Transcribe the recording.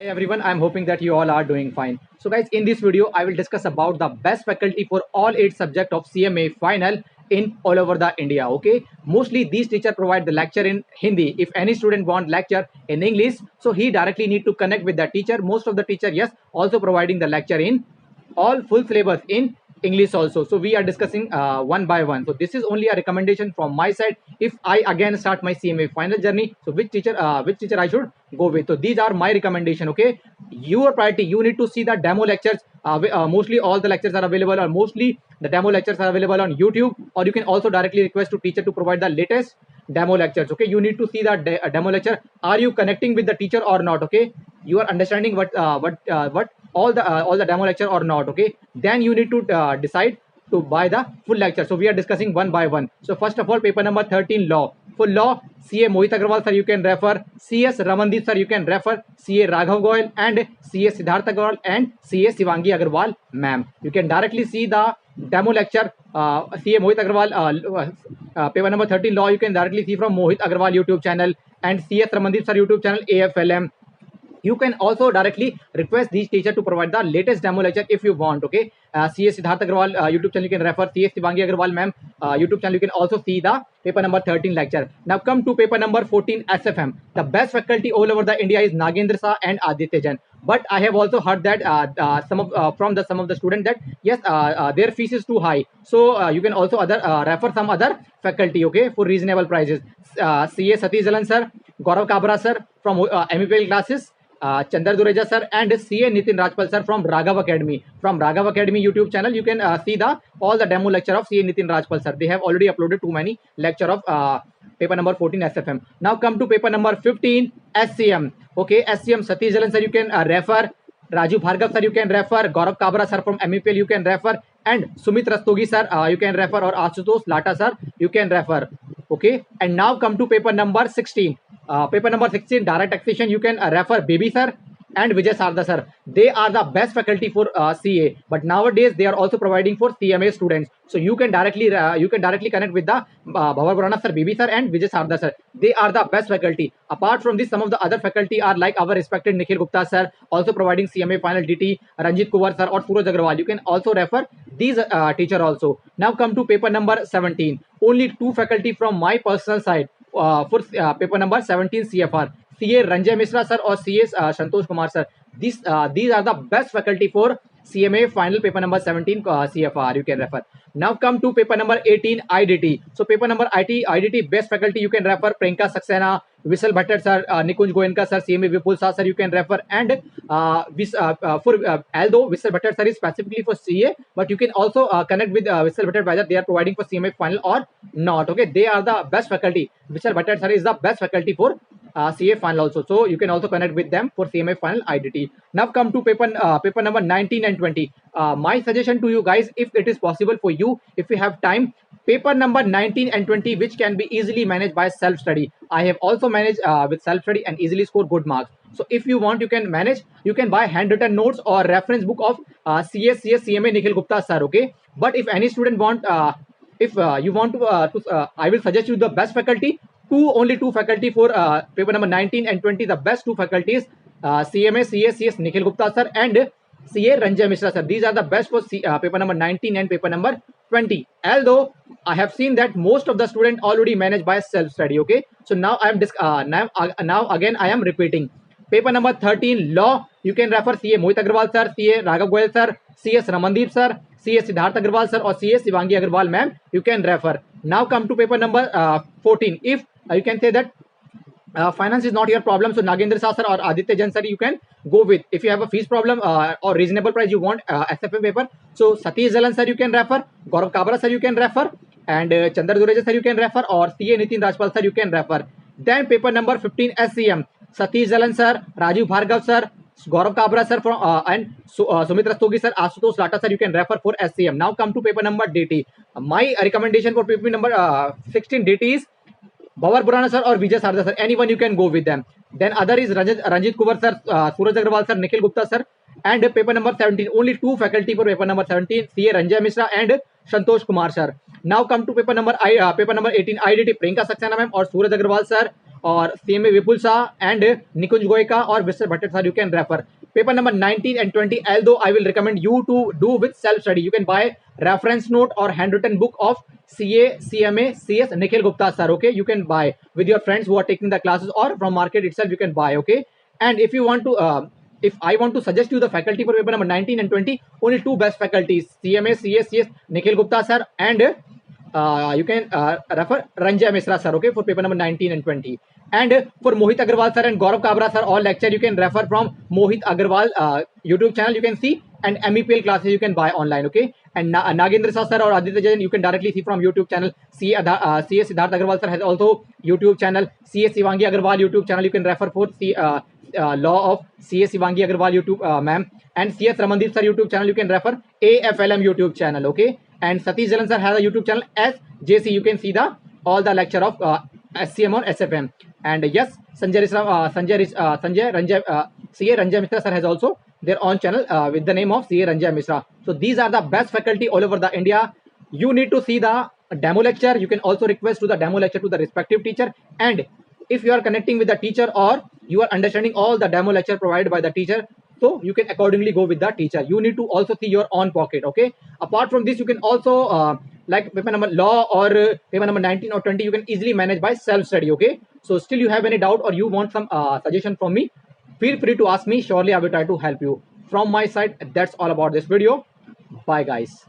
Hey everyone, I'm hoping that you all are doing fine. So guys, in this video, I will discuss about the best faculty for all 8 subjects of CMA final in all over the India. Okay, mostly these teachers provide the lecture in Hindi. If any student want lecture in English, so he directly need to connect with the teacher. Most of the teacher, yes, also providing the lecture in all full syllabus in English also. So we are discussing one by one. So this is only a recommendation from my side. If I again start my CMA final journey, so which teacher I should go with? So these are my recommendation. Okay, your priority. You need to see the demo lectures. Mostly all the lectures are available, or mostly the demo lectures are available on YouTube, or you can also directly request to teacher to provide the latest demo lectures. Okay, you need to see the demo lecture. Are you connecting with the teacher or not? Okay, you are understanding what all the demo lecture or not. Okay, then you need to decide to buy the full lecture. So we are discussing one by one. So first of all, paper number 13, law. For law, CA Mohit Agarwal sir you can refer, CS Ramandeep sir you can refer, CA Raghav Goyal and CA Siddharth Agarwal and CA Shivangi Agarwal ma'am. You can directly see the demo lecture. CA Mohit Agarwal paper number 13 law you can directly see from Mohit Agarwal YouTube channel and CS Ramandeep sir YouTube channel AFLM. You can also directly request these teacher to provide the latest demo lecture if you want. Okay, CS Siddharth Agarwal YouTube channel you can refer, CS Shivangi Agarwal ma'am YouTube channel you can also see the paper number 13 lecture. Now come to paper number 14, SFM. The best faculty all over the India is Nagendra Shah and Aditya Jain. But I have also heard that some of the students that yes, their fees is too high. So you can also refer some other faculty. Okay, for reasonable prices. CA Satish Jalan sir, Gaurav Kabra sir from MEPL classes, Chandar Dureja sir and CA Nitin Rajpal sir from Raghav Academy. From Raghav Academy YouTube channel, you can see the all the demo lecture of CA Nitin Rajpal sir. They have already uploaded too many lecture of paper number 14 SFM. Now come to paper number 15, SCM. Okay, SCM Satish Jalan sir you can refer, Raju Bhargav sir you can refer, Gaurav Kabra sir from MEPL you can refer, and Sumit Rastogi sir you can refer, or Ashutosh Lata sir you can refer. Okay, and now come to paper number 16. Paper number 16, direct taxation, you can refer Baby sir and Vijay Sarda sir. They are the best faculty for CA, but nowadays they are also providing for CMA students. So you can directly connect with the Bhavar Burana sir, Baby sir and Vijay Sarda sir. They are the best faculty. Apart from this, some of the other faculty are like our respected Nikhil Gupta sir, also providing CMA final DT, Ranjit Kuwar sir or Suraj Agarwal. You can also refer these teacher also. Now come to paper number 17. Only 2 faculty from my personal side for paper number 17 CFR. CA Ranjay Mishra sir or CS Santosh Kumar sir. These are the best faculty for CMA final paper number 17 CFR. You can refer. Now come to paper number 18 IDT. So paper number IDT best faculty you can refer Priyanka Saxena, Vishal Bhattar sir, Nikunj Goenka sir, CMA Vipul Shah sir you can refer, and although Vishal Bhattar sir is specifically for CA, but you can also connect with Vishal Bhattar whether they are providing for CMA final or not. Okay, they are the best faculty. Vishal Bhattar sir is the best faculty for CA final also. So you can also connect with them for CMA final IDT. Now come to paper number 19 and 20. My suggestion to you guys, if it is possible for you, if you have time, paper number 19 and 20 which can be easily managed by self study. I have also managed with self study and easily score good marks. So if you want, you can manage. You can buy handwritten notes or reference book of CS CMA Nikhil Gupta sir. Okay, but if any student want if you want to I will suggest you the best faculty. Only two faculty for paper number 19 and 20. The best 2 faculties, CMA CS Nikhil Gupta sir and CA Ranjay Mishra sir. These are the best for paper number 19 and paper number 20. Although I have seen that most of the student already managed by self study. Okay, so now I am now again I am repeating. Paper number 13 law you can refer CA Mohit Agarwal sir, CA Raghav Goyal sir, CS Ramandeep sir, CS Siddharth Agarwal sir or CS Shivangi Agarwal ma'am you can refer. Now come to paper number 14. If you can say that finance is not your problem, so Nagendra Shah sir or Aditya Jain sir you can go with. If you have a fees problem or reasonable price you want SFM paper, so Satish Jalan sir you can refer, Gaurav Kabra sir you can refer, and Chandar Dureja sir you can refer, or CA Nitin Rajpal sir you can refer. Then paper number 15 SCM, Satish Jalan sir, Raju Bhargav sir, Gaurav Kabra sir from and Sumit Rastogi sir, Ashutosh Lata sir you can refer for SCM. Now come to paper number DT. My recommendation for paper number 16 DT is Bhavar Burana sir or Vijay Sarda sir. Anyone you can go with them. Then other is Ranjit Kuwar sir, Suraj Agarwal sir, Nikhil Gupta sir, and paper number 17. Only 2 faculty for paper number 17, CA Ranjay Mishra and Santosh Kumar sir. Now come to paper number 18 IDT Priyanka Saxena ma'am or Suraj Agarwal sir or CMA Vipul Shah and Nikunj Goyka or Mr. Bhatt sir, you can refer. Paper number 19 and 20, although I will recommend you to do with self-study. You can buy reference note or handwritten book of CA, CMA, CS Nikhil Gupta sir, okay? You can buy with your friends who are taking the classes, or from market itself you can buy, okay? And if you want to, if I want to suggest you the faculty for paper number 19 and 20, only two best faculties, CMA, CS, CS Nikhil Gupta sir, and you can refer Ranjay Misra sir, okay, for paper number 19 and 20. And for Mohit Agarwal sir and Gaurav Kabra sir, all lecture you can refer from Mohit Agarwal YouTube channel, you can see, and MEPL classes you can buy online, okay? And Nagendra Shah sir or Aditya Jain you can directly see from YouTube channel. CA Siddharth Agarwal sir has also YouTube channel. CA Shivangi Agarwal YouTube channel you can refer for law of CA Shivangi Agarwal YouTube ma'am. And CS Ramandeep sir YouTube channel you can refer AFLM YouTube channel, okay? And Satish Jalan sir has a YouTube channel as JC, you can see the all the lecture of SCM or SFM. And yes, CA Ranjay Mishra sir has also their own channel with the name of CA Ranjay Mishra. So these are the best faculty all over the India. You need to see the demo lecture. You can also request to the demo lecture to the respective teacher. And if you are connecting with the teacher or you are understanding all the demo lecture provided by the teacher, so you can accordingly go with the teacher. You need to also see your own pocket, okay? Apart from this, you can also like paper number law or paper number 19 or 20, you can easily manage by self-study, okay? So still you have any doubt or you want some suggestion from me, feel free to ask me. Surely I will try to help you. From my side, that's all about this video. Bye guys.